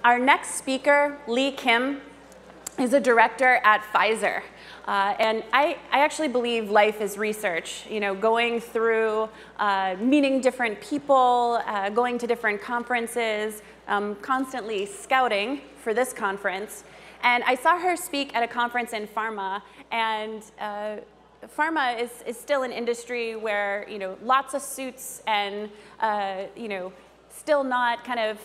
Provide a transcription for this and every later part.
Our next speaker, Lee Kim, is a director at Pfizer. And I actually believe life is research. You know, going through, meeting different people, going to different conferences, constantly scouting for this conference. And I saw her speak at a conference in pharma, and pharma is still an industry where, you know, lots of suits and, you know, still not kind of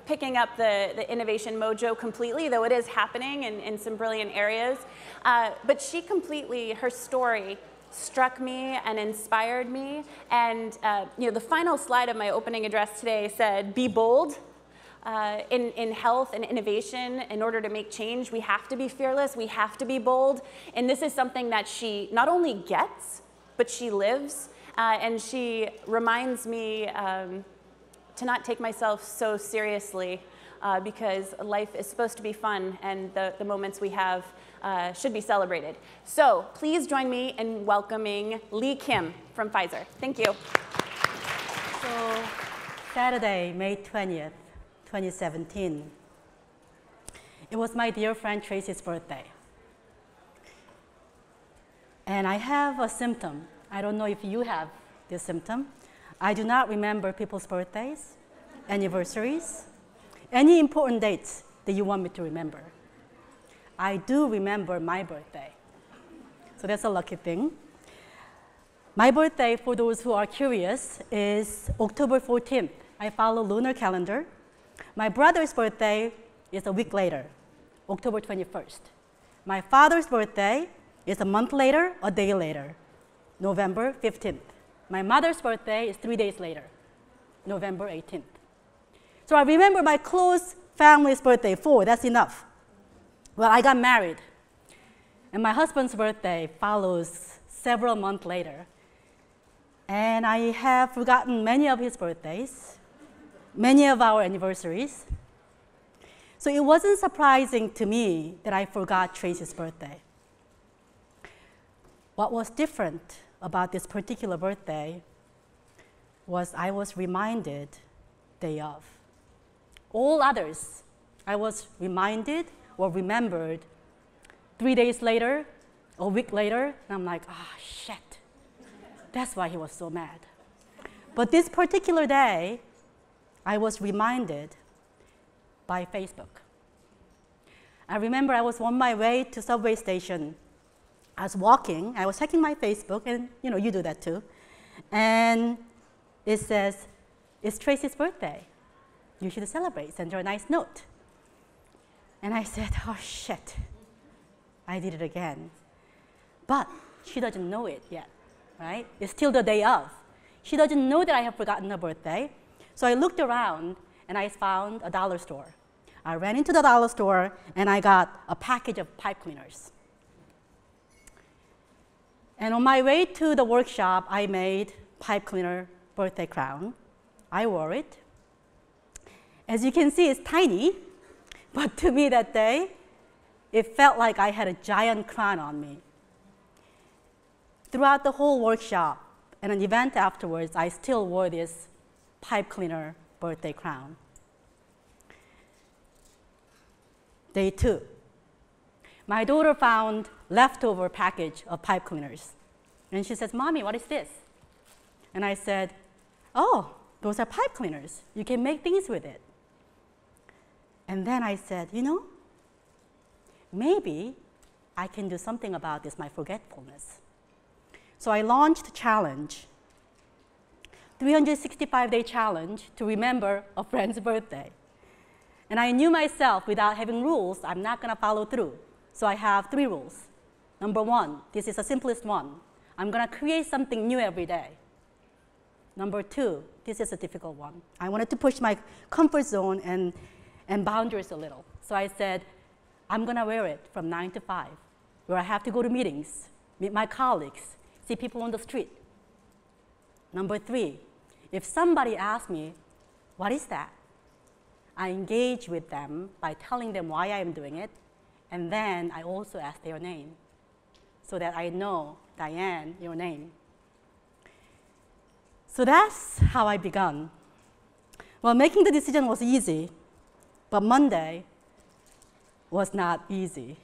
picking up the innovation mojo completely, though it is happening in some brilliant areas. But she completely, her story struck me and inspired me. And you know, the final slide of my opening address today said, be bold. In health and innovation, in order to make change, we have to be fearless, we have to be bold. And this is something that she not only gets, but she lives. And she reminds me to not take myself so seriously, because life is supposed to be fun, and the moments we have should be celebrated. So please join me in welcoming Lee Kim from Pfizer. Thank you. So Saturday, May 20th, 2017, it was my dear friend Tracy's birthday. And I have a symptom. I don't know if you have this symptom. I do not remember people's birthdays, anniversaries, any important dates that you want me to remember. I do remember my birthday. So that's a lucky thing. My birthday, for those who are curious, is October 14th. I follow lunar calendar. My brother's birthday is a week later, October 21st. My father's birthday is a month later, a day later, November 15th. My mother's birthday is 3 days later, November 18th. So I remember my close family's birthday, 4, that's enough. Well, I got married, and my husband's birthday follows several months later. And I have forgotten many of his birthdays, many of our anniversaries. So it wasn't surprising to me that I forgot Tracy's birthday. What was different about this particular birthday was I was reminded day of. All others, I was reminded or remembered 3 days later, a week later, and I'm like, ah, shit. That's why he was so mad. But this particular day, I was reminded by Facebook. I remember I was on my way to subway station. I was walking, I was checking my Facebook, and you know, you do that too. And it says, it's Tracy's birthday. You should celebrate, send her a nice note. And I said, oh shit, I did it again. But she doesn't know it yet, right? It's still the day of. She doesn't know that I have forgotten her birthday. So I looked around and I found a dollar store. I ran into the dollar store and I got a package of pipe cleaners. And on my way to the workshop, I made pipe cleaner birthday crown. I wore it. As you can see, it's tiny, but to me that day, it felt like I had a giant crown on me. Throughout the whole workshop and an event afterwards, I still wore this pipe cleaner birthday crown. Day 2. My daughter found leftover package of pipe cleaners. And she says, Mommy, what is this? And I said, oh, those are pipe cleaners. You can make things with it. And then I said, you know, maybe I can do something about this, my forgetfulness. So I launched a challenge, 365-day challenge to remember a friend's birthday. And I knew myself, without having rules, I'm not going to follow through. So I have 3 rules. Number 1, this is the simplest one. I'm going to create something new every day. Number 2, this is a difficult one. I wanted to push my comfort zone and boundaries a little. So I said, I'm going to wear it from 9 to 5, where I have to go to meetings, meet my colleagues, see people on the street. Number 3, if somebody asks me, what is that? I engage with them by telling them why I am doing it, and then I also ask their name, so that I know, Diane, your name. So that's how I began. Well, making the decision was easy. But Monday was not easy.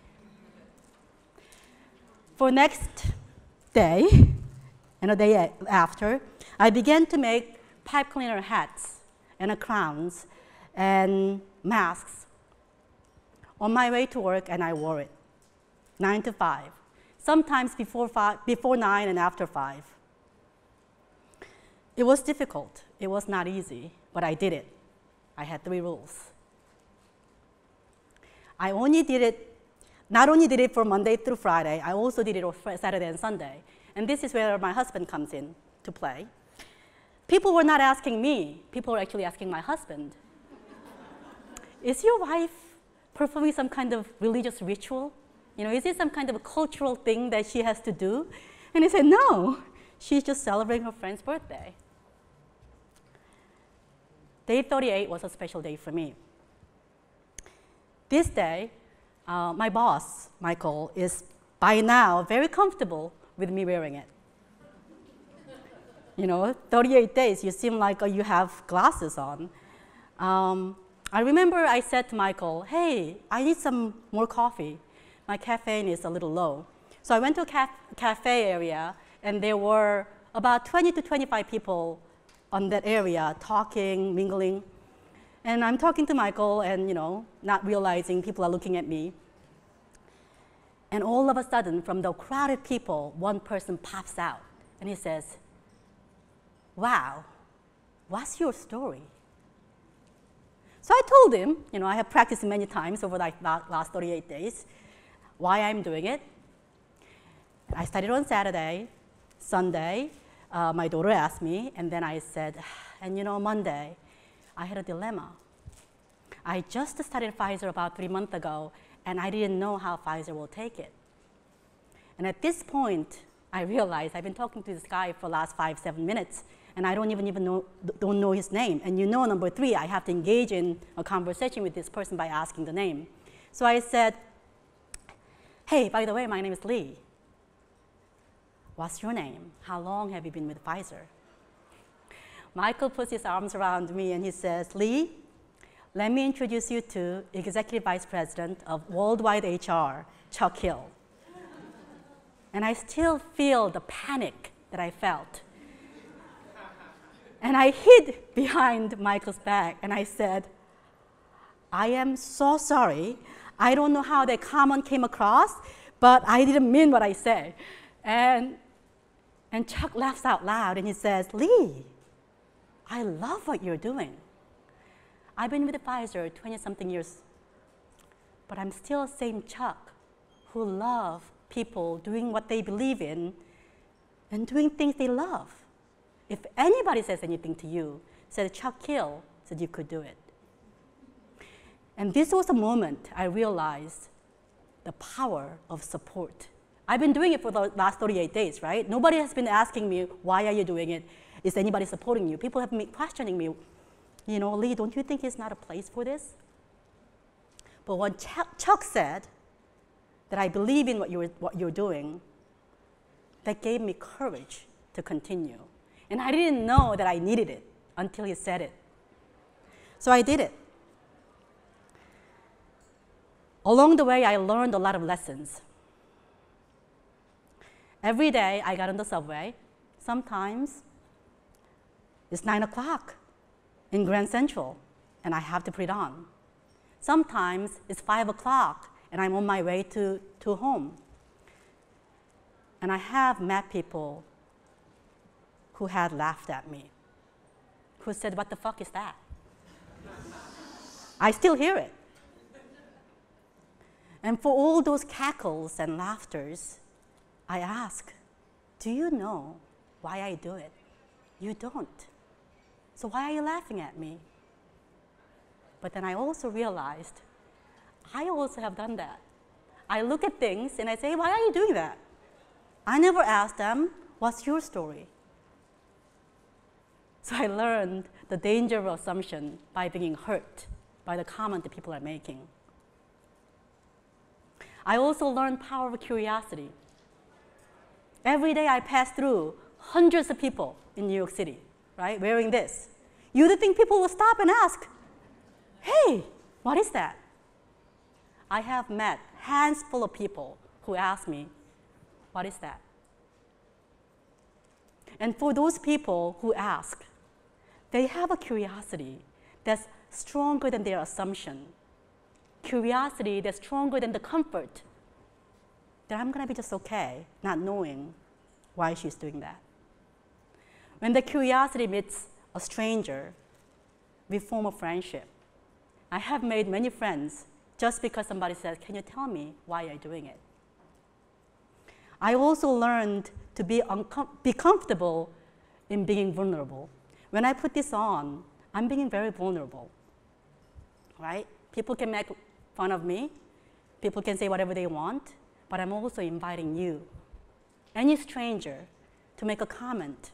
For next day and a day after, I began to make pipe cleaner hats and crowns and masks on my way to work, and I wore it 9 to 5, sometimes before 9 and after 5. It was difficult. It was not easy, but I did it. I had 3 rules. I only did it, not only did it for Monday through Friday, I also did it for Saturday and Sunday. And this is where my husband comes in to play. People were not asking me. People were actually asking my husband. Is your wife performing some kind of religious ritual? You know, is it some kind of a cultural thing that she has to do? And he said, no, she's just celebrating her friend's birthday. Day 38 was a special day for me. This day, my boss, Michael, is by now very comfortable with me wearing it. You know, 38 days, you seem like you have glasses on. I remember I said to Michael, hey, I need some more coffee. My caffeine is a little low. So I went to a cafe area, and there were about 20 to 25 people on that area talking, mingling. And I'm talking to Michael and, you know, not realizing people are looking at me. And all of a sudden, from the crowded people, one person pops out, and he says, wow, what's your story? So I told him, you know, I have practiced many times over the last 38 days, why I'm doing it. I started on Saturday, Sunday, my daughter asked me, and then I said, and you know, Monday, I had a dilemma. I just started Pfizer about 3 months ago, and I didn't know how Pfizer will take it. And at this point, I realized I've been talking to this guy for the last 5-7 minutes, and I don't know his name. And you know, number 3, I have to engage in a conversation with this person by asking the name. So I said, hey, by the way, my name is Lee. What's your name? How long have you been with Pfizer? Michael puts his arms around me and he says, Lee, let me introduce you to Executive Vice President of Worldwide HR, Chuck Hill. And I still feel the panic that I felt. And I hid behind Michael's back and I said, I am so sorry. I don't know how that comment came across, but I didn't mean what I said. And Chuck laughs out loud and he says, Lee, I love what you're doing. I've been with Pfizer 20-something years, but I'm still the same Chuck who loves people doing what they believe in and doing things they love. If anybody says anything to you, said Chuck Hill said you could do it. And this was a moment I realized the power of support. I've been doing it for the last 38 days, right? Nobody has been asking me, why are you doing it? Is anybody supporting you? People have been questioning me, you know, Lee, don't you think it's not a place for this? But when Chuck said that I believe in what you're doing, that gave me courage to continue. And I didn't know that I needed it until he said it. So I did it. Along the way, I learned a lot of lessons. Every day, I got on the subway. Sometimes it's 9 o'clock in Grand Central, and I have to put it on. Sometimes it's 5 o'clock, and I'm on my way to home. And I have met people who had laughed at me, who said, what the fuck is that? I still hear it. And for all those cackles and laughters, I ask, do you know why I do it? You don't. So why are you laughing at me? But then I also realized, I also have done that. I look at things and I say, why are you doing that? I never ask them, what's your story? So I learned the danger of assumption by being hurt by the comment that people are making. I also learned power of curiosity. Every day I pass through hundreds of people in New York City, right, wearing this. You'd think people will stop and ask, hey, What is that? I have met hands full of people who ask me, what is that? And for those people who ask, they have a curiosity that's stronger than their assumption. Curiosity that's stronger than the comfort that I'm going to be just okay, not knowing why she's doing that. When the curiosity meets a stranger, we form a friendship. I have made many friends just because somebody says, can you tell me why you're doing it? I also learned to be comfortable in being vulnerable. When I put this on, I'm being very vulnerable, right? People can make fun of me. People can say whatever they want, but I'm also inviting you, any stranger, to make a comment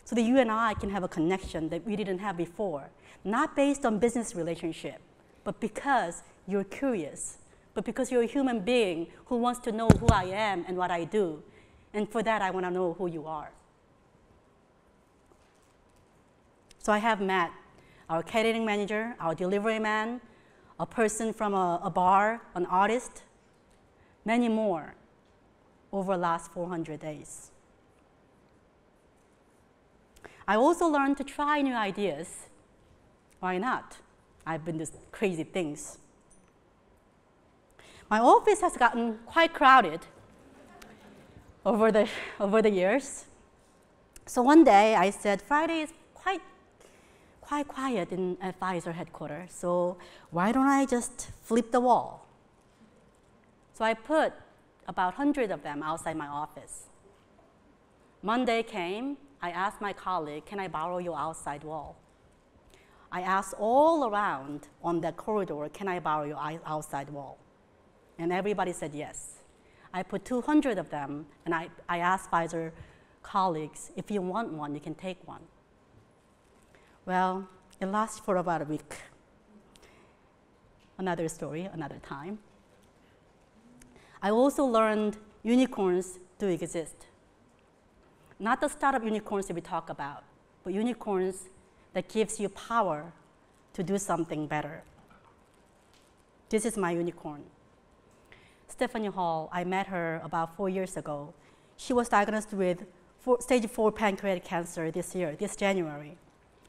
so that you and I can have a connection that we didn't have before, not based on business relationship, but because you're curious, but because you're a human being who wants to know who I am and what I do. And for that, I want to know who you are. So I have met our catering manager, our delivery man, a person from a bar, an artist, many more over the last 400 days. I also learned to try new ideas. Why not? I've been doing crazy things. My office has gotten quite crowded over the years. So one day I said, Friday is quite quiet at Pfizer headquarters, so why don't I just flip the wall? So I put about 100 of them outside my office. Monday came, I asked my colleague, can I borrow your outside wall? I asked all around on that corridor, can I borrow your outside wall? And everybody said yes. I put 200 of them, and I asked Pfizer colleagues, if you want one, you can take one. Well, it lasted for about a week. Another story, another time. I also learned unicorns do exist. Not the startup unicorns that we talk about, but unicorns that gives you power to do something better. This is my unicorn. Stephanie Hall, I met her about 4 years ago. She was diagnosed with stage 4 pancreatic cancer this January.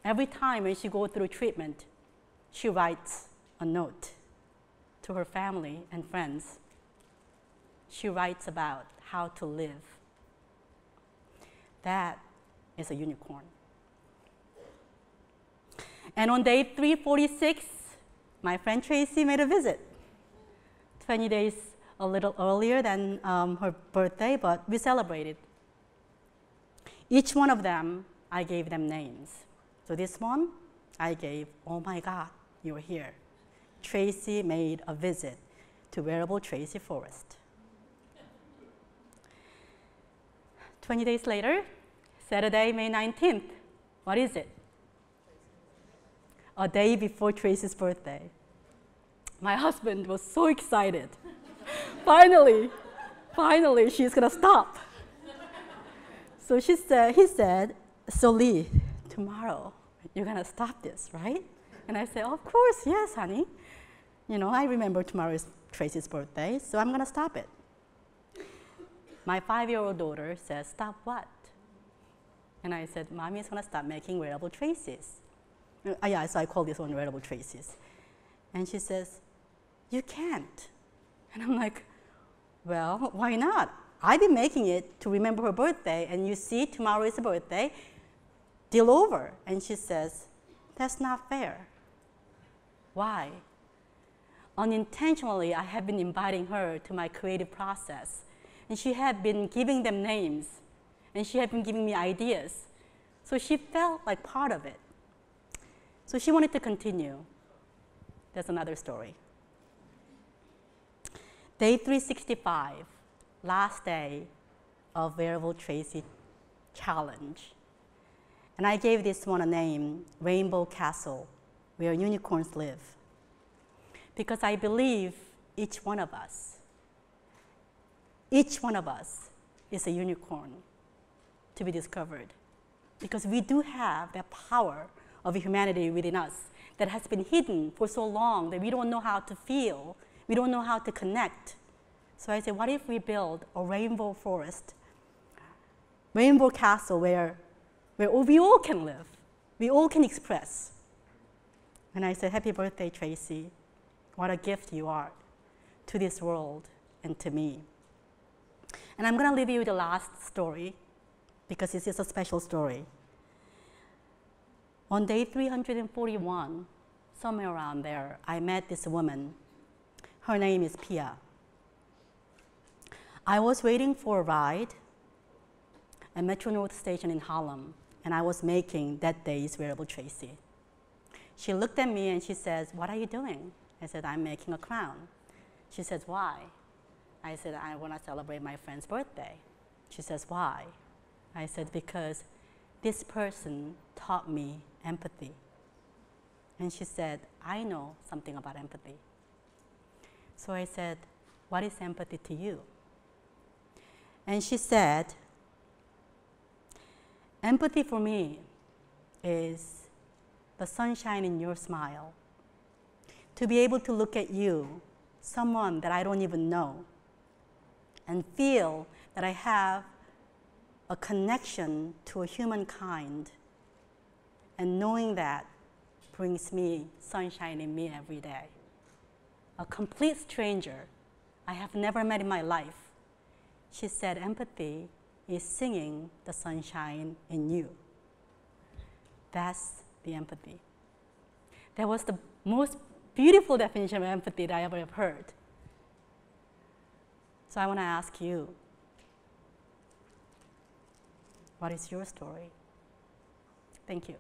Every time when she goes through treatment, she writes a note to her family and friends. She writes about how to live. That is a unicorn. And on day 346, my friend Tracy made a visit. 20 days a little earlier than her birthday, but we celebrated. Each one of them, I gave them names. So this one, I gave, oh my God, you're here. Tracy made a visit to Wearable Tracy Forest. 20 days later, Saturday, May 19th. What is it? A day before Tracy's birthday. My husband was so excited. Finally, she's gonna stop. So he said, so Lee, tomorrow you're gonna stop this, right? And I said, of course, yes, honey. You know, I remember tomorrow is Tracy's birthday, so I'm gonna stop it. My 5-year-old daughter says, stop what? And I said, Mommy's gonna stop making wearable Tracy's. Yeah, so I call this one wearable Tracy's. And she says, you can't. And I'm like, well, why not? I've been making it to remember her birthday, and you see, tomorrow is her birthday, deal over. And she says, that's not fair. Why? Unintentionally, I have been inviting her to my creative process, and she had been giving them names, and she had been giving me ideas. So she felt like part of it. So she wanted to continue. That's another story. Day 365, last day of Wearable Tracy Challenge. And I gave this one a name, Rainbow Castle, where unicorns live. Because I believe each one of us is a unicorn to be discovered. Because we do have that power of humanity within us that has been hidden for so long that we don't know how to feel, we don't know how to connect. So I said, what if we build a rainbow forest, rainbow castle where we all can live, we all can express. And I said, happy birthday, Tracy. What a gift you are to this world and to me. And I'm going to leave you with the last story because this is a special story. On day 341, somewhere around there, I met this woman. Her name is Pia. I was waiting for a ride at Metro North Station in Harlem, and I was making that day's wearable Tracy. She looked at me and she says, what are you doing? I said, I'm making a crown. She says, why? I said, I want to celebrate my friend's birthday. She says, why? I said, because this person taught me empathy. And she said, I know something about empathy. So I said, what is empathy to you? And she said, empathy for me is the sunshine in your smile. To be able to look at you, someone that I don't even know, and feel that I have a connection to a humankind, and knowing that brings me sunshine in me every day. A complete stranger I have never met in my life. She said, empathy is singing the sunshine in you. That's the empathy. That was the most beautiful definition of empathy that I ever have heard. So I want to ask you, what is your story? Thank you.